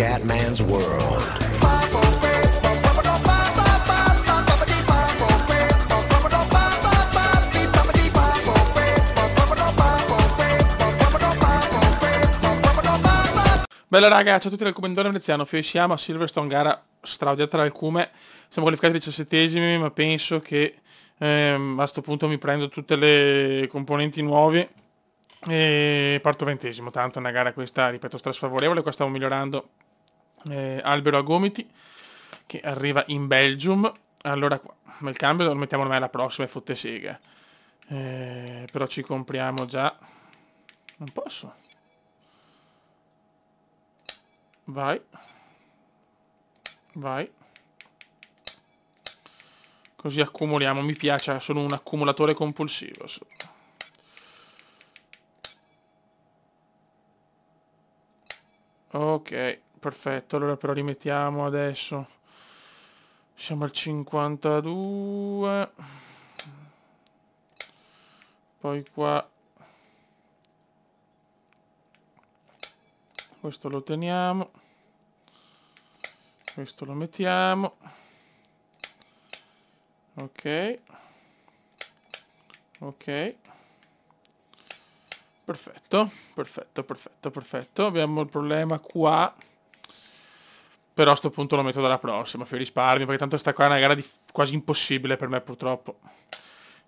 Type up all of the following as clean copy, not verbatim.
Scatman's World. Bella raga, ciao a tutti dal Commendatore Veneziano, siamo a Silverstone, gara straordinaria dall'Alcume, siamo qualificati 17esimi, ma penso che a sto punto mi prendo tutte le componenti nuove e parto 20esimo, tanto è una gara questa, ripeto, strasfavorevole, qua stiamo migliorando Albero a Gomiti, che arriva in Belgium, allora qua, il cambio lo mettiamo ormai alla prossima e fotte sega, però ci compriamo già, non posso. Vai. Vai. Così accumuliamo. Mi piace, sono un accumulatore compulsivo. Ok, perfetto. Allora però rimettiamo adesso. Siamo al 52. Poi qua. Questo lo teniamo. Questo lo mettiamo. Ok. Ok. Perfetto, perfetto, perfetto, perfetto. Abbiamo il problema qua. Però a sto punto lo metto dalla prossima, per risparmio, perché tanto sta qua è una gara quasi impossibile per me purtroppo.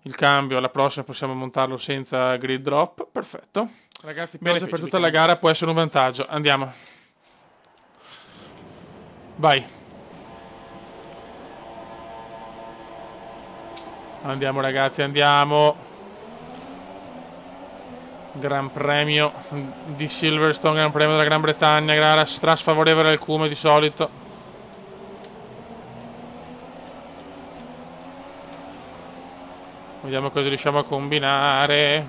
Il cambio alla prossima possiamo montarlo senza grid drop. Perfetto. Ragazzi, bene, per tutta la gara può essere un vantaggio. Andiamo. Vai. Andiamo ragazzi, andiamo. Gran premio di Silverstone, Gran premio della Gran Bretagna, gara strasfavorevole al Cume di solito. Vediamo cosa riusciamo a combinare.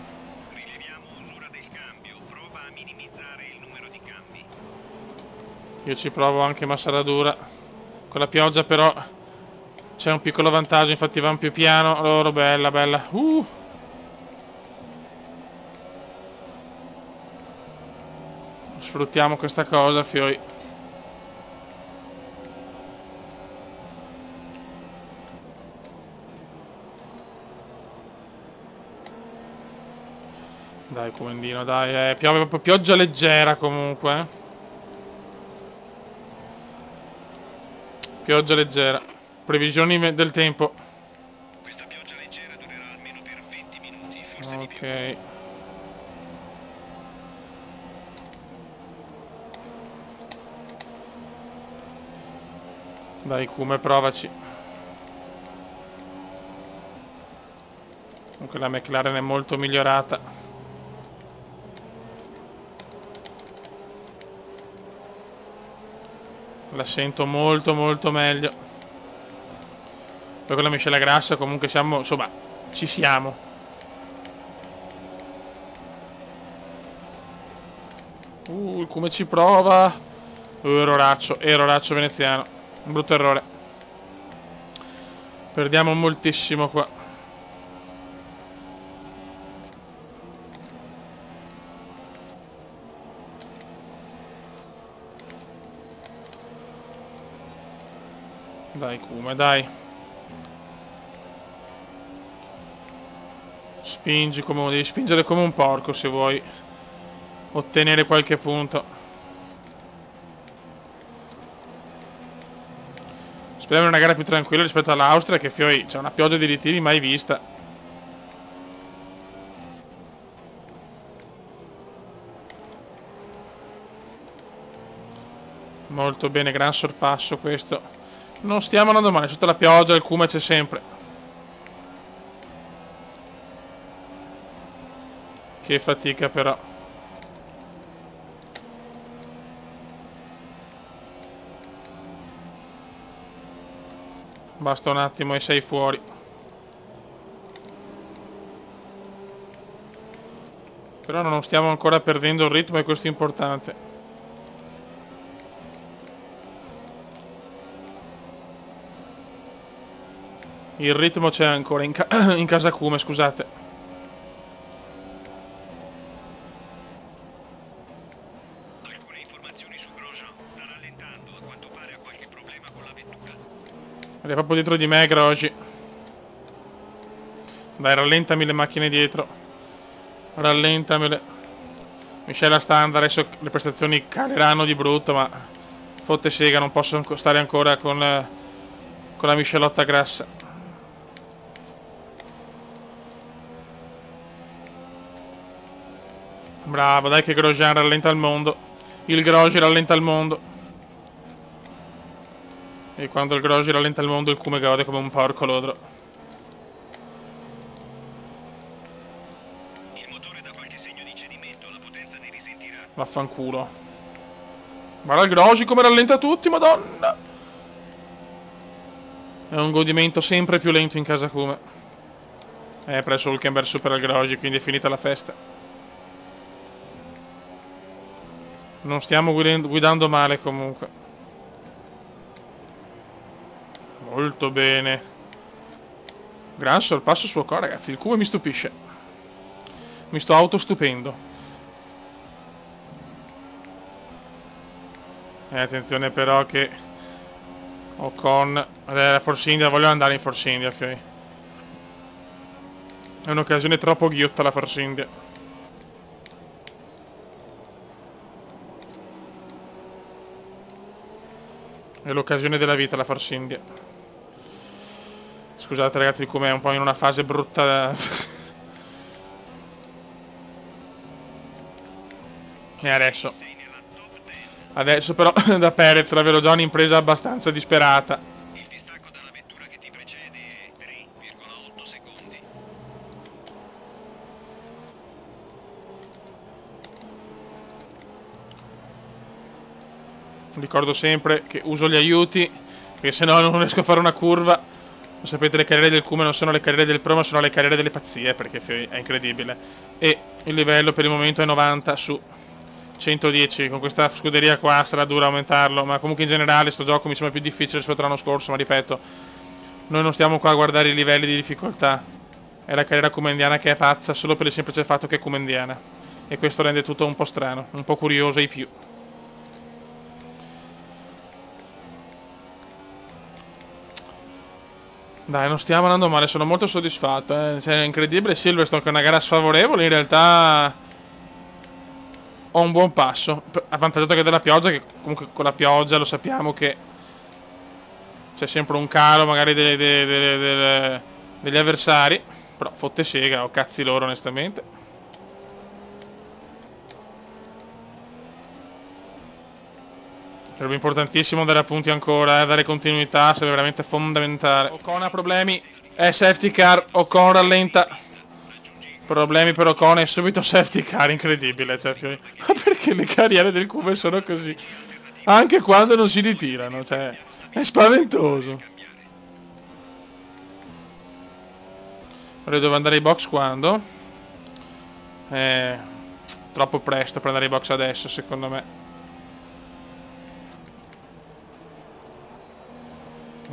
Rileviamo usura del cambio, prova a minimizzare il numero di cambi. Io ci provo anche, ma sarà dura. Con la pioggia però c'è un piccolo vantaggio, infatti vanno più piano. Loro, bella, bella. Sfruttiamo questa cosa, fioi. Dai, comandino, dai. Piove, pioggia leggera comunque. Pioggia leggera. Previsioni del tempo. Questa pioggia leggera durerà almeno per 20 minuti, forse di più. Ok. Dai, Cume, provaci. Comunque la McLaren è molto migliorata. La sento molto molto meglio. Poi con la miscela grassa comunque siamo, insomma, ci siamo. Come ci prova. Erroraccio veneziano. Un brutto errore. Perdiamo moltissimo qua. Dai Cume, dai. Spingi come devi spingere come un porco se vuoi ottenere qualche punto. Speriamo una gara più tranquilla rispetto all'Austria, che fioi c'è una pioggia di ritiri mai vista. Molto bene, gran sorpasso questo. Non stiamo andando male, sotto la pioggia il Cume c'è sempre. Che fatica però. Basta un attimo e sei fuori. Però non stiamo ancora perdendo il ritmo e questo è importante. Il ritmo c'è ancora in casa Cume, scusate. Alcune informazioni su Grosjean, sta rallentando. Ed è proprio dietro di me Grosjean. Dai, rallentami le macchine dietro. Rallentamele. Michela Standard, adesso le prestazioni caleranno di brutto, ma fotte sega, non posso stare ancora con la miscelotta grassa. Bravo, dai che Grosjean rallenta il mondo. Il Grosjean rallenta il mondo. E quando il Grosjean rallenta il mondo il Cume gode come un porco lodro. Il motore dà qualche segno di cedimento, la potenza ne risentirà. Vaffanculo. Guarda il Grosjean come rallenta tutti, madonna. È un godimento sempre più lento in casa Cume. Presso Hülkenberg supera il Grosjean, quindi è finita la festa. Non stiamo guidando male comunque. Molto bene. Gran sorpasso su Ocon, ragazzi. Il Cume mi stupisce. Mi sto autostupendo. Attenzione però che Ocon... la Force India, voglio andare in Force India, ok. È un'occasione troppo ghiotta la Force India. È l'occasione della vita la Force India. Scusate ragazzi, come è un po' in una fase brutta. E adesso però da Perez la vedo già un'impresa abbastanza disperata. Il distacco dalla vettura che ti precede è 3,8 secondi. Ricordo sempre che uso gli aiuti, perché se no non riesco a fare una curva. Lo sapete, le carriere del Cume non sono le carriere del Pro, ma sono le carriere delle pazzie, perché è incredibile. E il livello per il momento è 90 su 110. Con questa scuderia qua sarà dura aumentarlo, ma comunque in generale sto gioco mi sembra più difficile rispetto all'anno scorso, ma ripeto, noi non stiamo qua a guardare i livelli di difficoltà. È la carriera cumendiana che è pazza solo per il semplice fatto che è cumendiana. E questo rende tutto un po' strano, un po' curioso ai più. Dai, non stiamo andando male, sono molto soddisfatto. Cioè, è incredibile Silverstone, che è una gara sfavorevole, in realtà ho un buon passo. Avvantaggiato che della pioggia, che comunque con la pioggia lo sappiamo che c'è sempre un calo magari degli avversari. Però fotte sega, o cazzi loro onestamente. Sarebbe importantissimo dare appunti ancora, dare continuità, sarebbe veramente fondamentale. Ocon ha problemi, è safety car, Ocon rallenta. Problemi per Ocon e subito safety car, incredibile. Cioè, ma perché le carriere del Cume sono così? Anche quando non si ritirano, cioè, è spaventoso. Ora devo andare ai box quando? Troppo presto per andare ai box adesso, secondo me.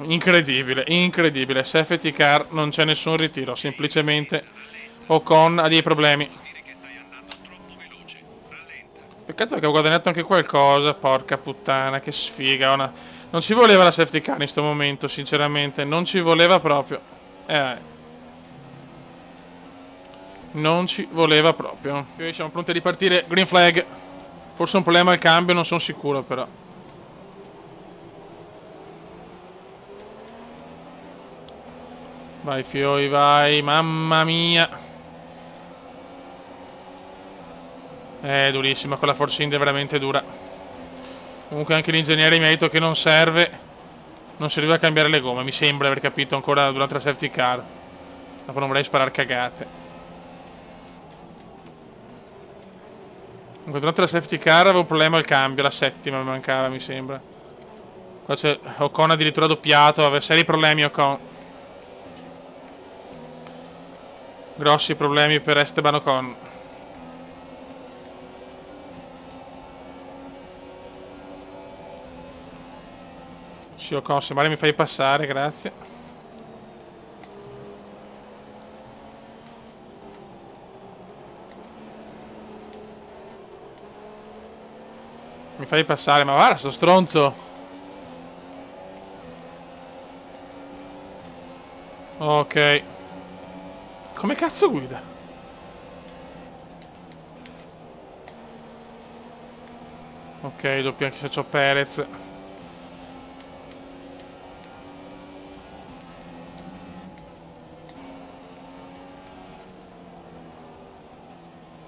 Incredibile, incredibile. Safety car, non c'è nessun ritiro, semplicemente Ocon ha dei problemi. Peccato che ho guadagnato anche qualcosa, porca puttana, che sfiga. Non ci voleva la safety car in questo momento, sinceramente, non ci voleva proprio. Non ci voleva proprio. Qui siamo pronti a ripartire, green flag. Forse un problema al cambio, non sono sicuro però. Vai Fioi, vai, mamma mia. È durissima, quella Force India è veramente dura. Comunque anche l'ingegnere mi ha detto che non serve, non serviva a cambiare le gomme, mi sembra aver capito ancora durante la safety car. Dopo non vorrei sparare cagate. Comunque durante la safety car avevo un problema al cambio, la settima mi mancava mi sembra. Qua c'è Ocon addirittura doppiato, aveva seri problemi Ocon. Grossi problemi per Esteban Ocon. Sì Ocon, se male mi fai passare, grazie. Mi fai passare, ma guarda sto stronzo. Ok. Come cazzo guida? Ok, doppio anche se c'ho Perez.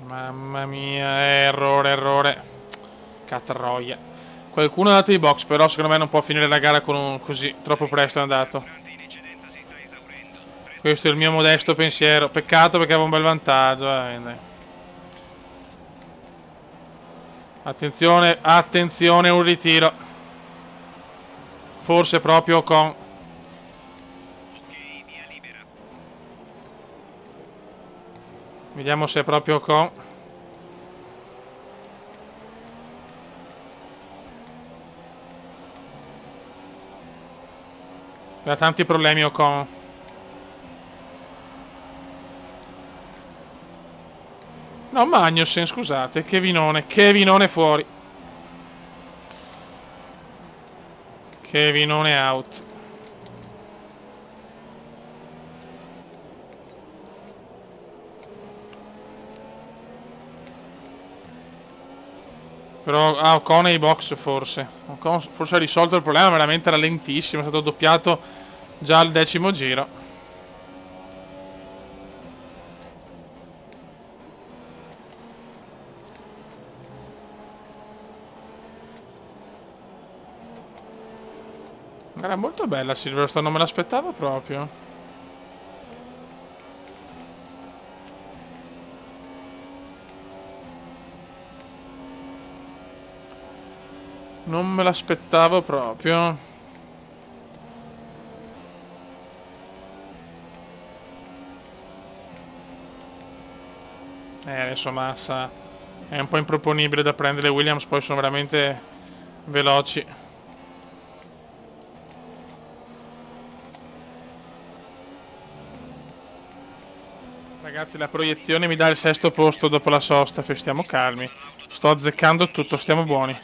Mamma mia, errore, errore. Catroia. Qualcuno ha dato i box, però secondo me non può finire la gara con un così. Troppo presto è andato. Questo è il mio modesto pensiero. Peccato perché aveva un bel vantaggio. Dai. Attenzione, attenzione, un ritiro. Forse proprio con... Vediamo se è proprio con... Ha tanti problemi Ocon. No, Magnussen, scusate, che vinone fuori. Che vinone out. Però Ocon è i box forse. Ocon forse ha risolto il problema, veramente era lentissimo, è stato doppiato già al 10° giro. Era molto bella Silverstone, non me l'aspettavo proprio. Non me l'aspettavo proprio. Adesso Massa è un po' improponibile da prendere. Williams poi sono veramente veloci. Ragazzi, la proiezione mi dà il 6° posto dopo la sosta. Stiamo calmi. Sto azzeccando tutto, stiamo buoni.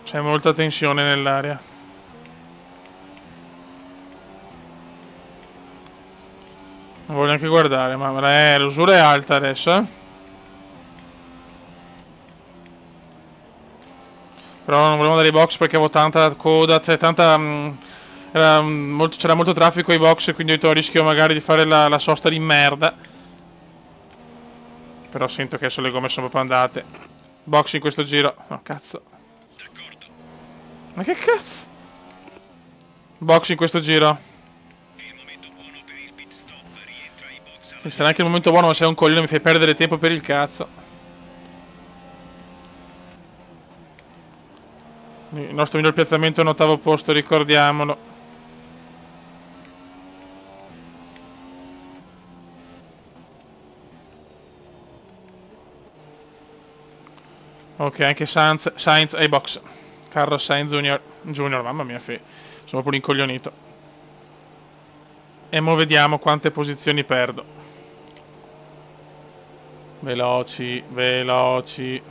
C'è molta tensione nell'aria. Non voglio neanche guardare, ma l'usura è alta adesso, eh? Però non volevo andare ai box perché avevo tanta coda, c'è tanta... c'era molto traffico ai box, quindi ho detto rischio magari di fare la sosta di merda. Però sento che adesso le gomme sono proprio andate. Box in questo giro. No, cazzo. Ma che cazzo? Box in questo giro. E sarà anche il momento buono, ma sei un coglione, mi fai perdere tempo per il cazzo. Il nostro miglior piazzamento è un 8° posto, ricordiamolo. Ok, anche Sainz ai box. Carlos Sainz Junior, mamma mia, sono proprio rincoglionito. E mo vediamo quante posizioni perdo. Veloci, veloci.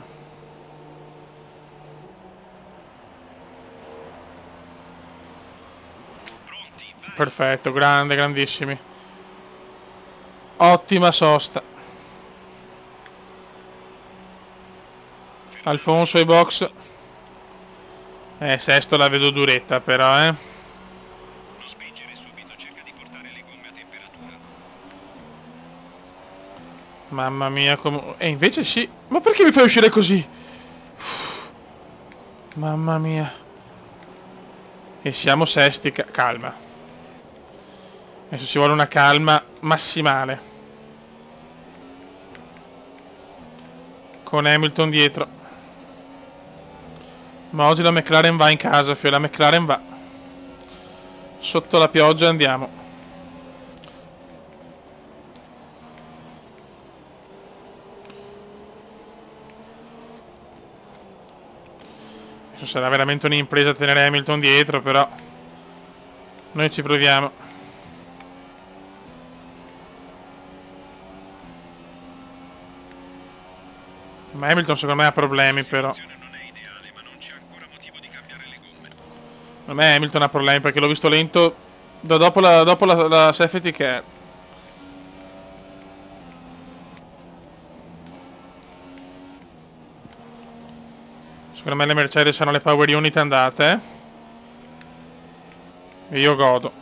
Perfetto, grande, grandissimi. Ottima sosta. Alfonso ai box. Sesto la vedo duretta però, Non spingere subito, cerca di portare le gomme a temperatura. Mamma mia, come... E invece sì. Ma perché mi fai uscire così? Mamma mia. E siamo sesti, calma. Adesso ci vuole una calma massimale. Con Hamilton dietro. Ma oggi la McLaren va in casa, la McLaren va. Sotto la pioggia andiamo. Adesso sarà veramente un'impresa tenere Hamilton dietro, però noi ci proviamo. Ma Hamilton secondo me ha problemi però. A me Hamilton ha problemi perché l'ho visto lento dopo la safety car. Secondo me le Mercedes hanno le power unit andate. E io godo.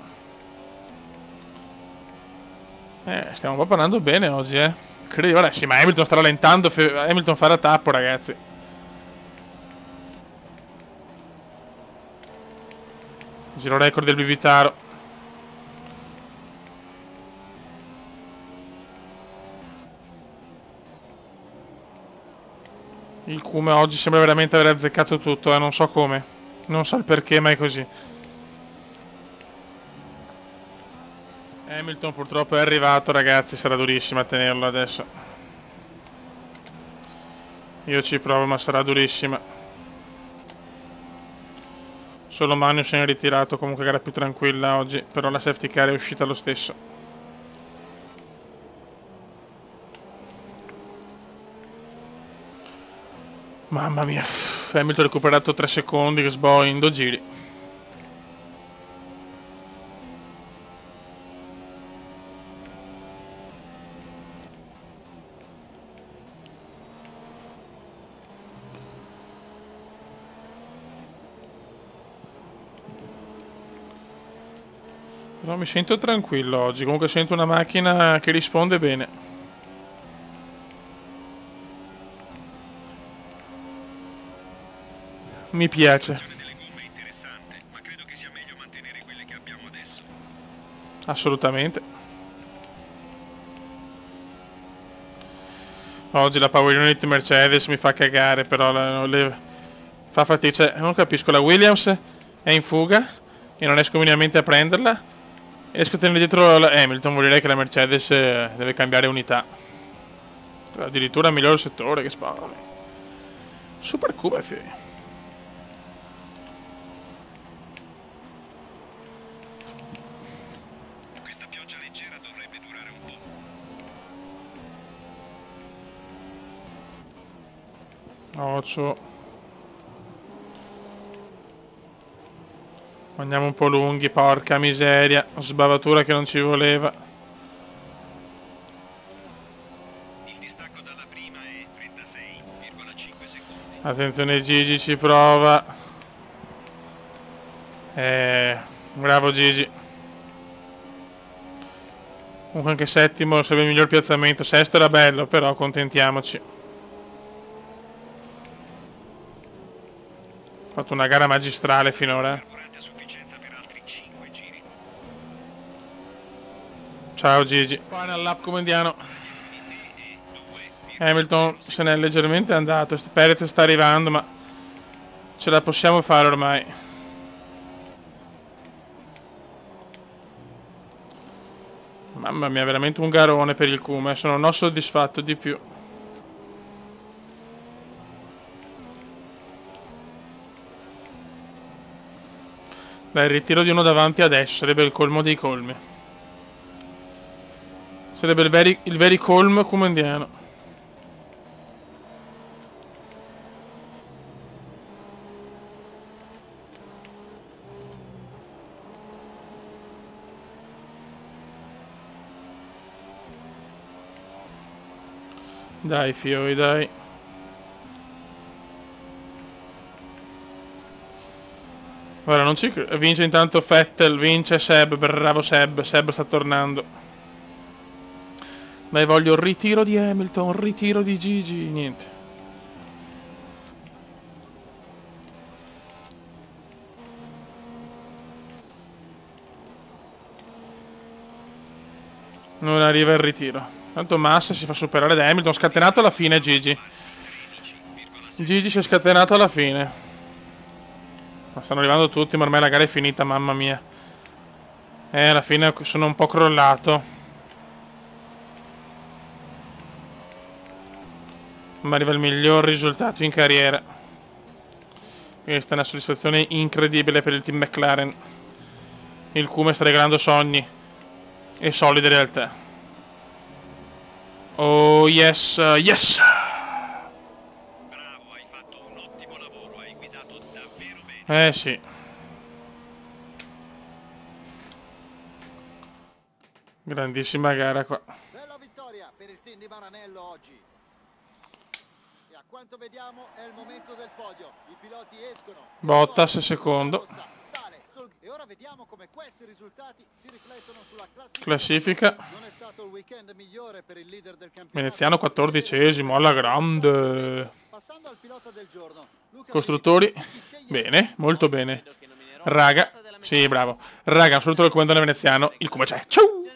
Stiamo un po' parlando bene oggi, Incredibile. Sì, ma Hamilton sta rallentando. Hamilton fa la tappo, ragazzi. Giro record del Bibitaro. Il Come oggi sembra veramente aver azzeccato tutto, non so come. Non so il perché, ma è così. Hamilton purtroppo è arrivato, ragazzi, sarà durissimo a tenerlo adesso. Io ci provo, ma sarà durissima. Solo Magnus se ne è ritirato, comunque gara più tranquilla oggi, però la safety car è uscita lo stesso. Mamma mia, Hamilton ha recuperato 3 secondi, che sboi in 2 giri. Però mi sento tranquillo oggi, comunque sento una macchina che risponde bene. Mi piace. Delle gomme è interessante, ma credo che sia meglio mantenere quelle che abbiamo adesso. Assolutamente. Oggi la power unit Mercedes mi fa cagare, però fa fatica. Cioè, non capisco, la Williams è in fuga e non riesco minimamente a prenderla. E riesco a tenere dietro la Hamilton, vuol dire che la Mercedes deve cambiare unità. Addirittura miglior settore, che spalle. Super Cube, figlio. Questa pioggia leggera dovrebbe durare un po'. Occhio. Andiamo un po' lunghi, porca miseria. Sbavatura che non ci voleva. Il distacco dalla prima è 36,5 secondi. Attenzione, Gigi ci prova. Bravo Gigi. Comunque anche settimo sarebbe il miglior piazzamento. Sesto era bello, però accontentiamoci. Ha fatto una gara magistrale finora. Carburante a sufficienza per altri 5 giri. Ciao Gigi. Final lap come indiano. Hamilton se n'è leggermente andato. Perez sta arrivando, ma ce la possiamo fare ormai. Mamma mia, veramente un garone per il Kuma. Non ho soddisfatto di più. Dai, il ritiro di uno davanti adesso sarebbe il colmo dei colmi. Sarebbe il very colmo comandiano. Dai fioi, dai. Ora non ci credo. Vince intanto Vettel, vince Seb, bravo Seb, Seb sta tornando. Dai, voglio il ritiro di Hamilton, il ritiro di Gigi, niente. Non arriva il ritiro. Tanto Massa si fa superare da Hamilton, scatenato alla fine Gigi. Gigi si è scatenato alla fine. Ma stanno arrivando tutti, ma ormai la gara è finita, mamma mia. Alla fine sono un po' crollato. Ma arriva il miglior risultato in carriera. Questa è una soddisfazione incredibile per il team McLaren. Il Kuma sta regalando sogni e solide realtà. Oh yes, yes! Bravo, hai fatto un ottimo lavoro, hai guidato davvero bene. Sì. Grandissima gara qua. Bella vittoria per il team di Maranello oggi. E a quanto vediamo è il momento del podio. I piloti escono. Bottas secondo. Sale e ora vediamo come questi risultati si riflettono sulla Classifica. Non è stato il weekend migliore per il leader del campionato. Veneziano 14esimo, alla grande. Passando al pilota del giorno. Costruttori, bene, molto bene. Raga, sì, bravo. Raga, un saluto dal comandante veneziano. Il come c'è. Ciao!